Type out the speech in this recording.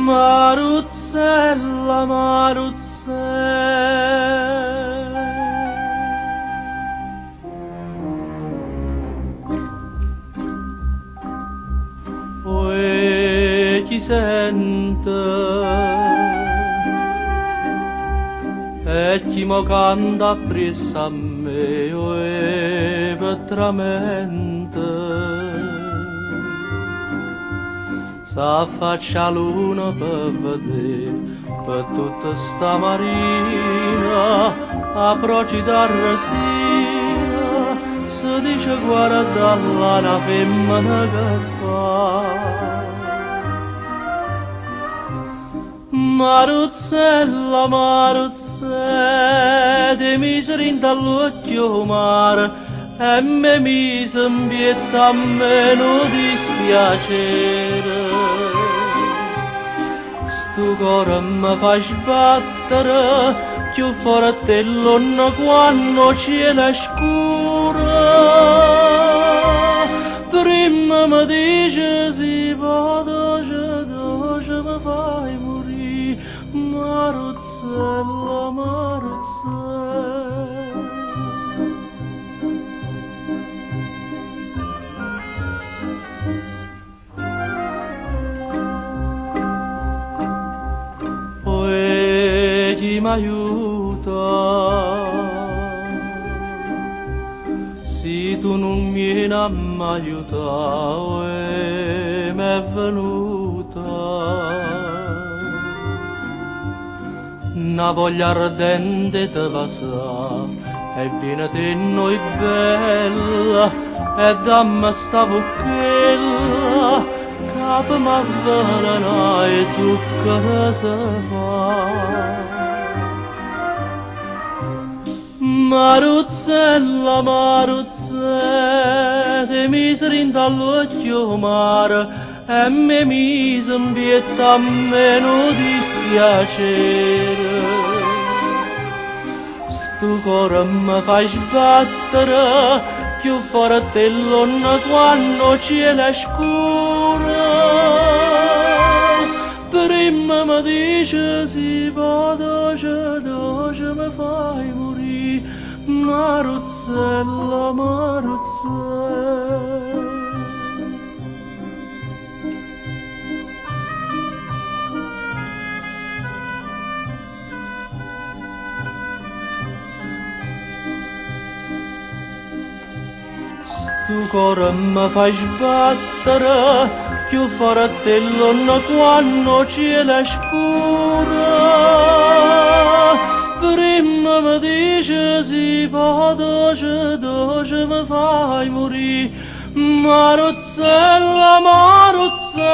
Maruzzella, Maruzzella, e chi sente e chi mo canta appresso a me e petramente s'affaccia luna per vedere per tutta sta marina a procida resina si dice guarda là una femmina che fa Maruzzella, Maruzzella ti miseri in dall'occhio mare e me mise in pietà a me non dispiacere sto cuore mi fa sbattere più forte l'onna quando cielo è scuro prima mi dice si va doce mi fai morire Maruzzella, Maruzzella chi m'aiuta se tu non vieni a m'aiutare m'è venuta una voglia ardente te passa e viene te noi bella e dammi sta bocchella capo m'avvelena e zucchero se fa Maruzzella, Maruzzella ti miseri in dall'occhio mare e me mise in pietà a me non dispiacere sto cuore mi fa sbattere più forte l'onna quando cielo è scuro prima mi dice si va doce mi fai morire Maruzzella, Maruzzella sto cuore mi fa sbattere più forte l'onna quando cielo è scuro prima mi dice si va doce mi fai morire Maruzzella, Maruzzella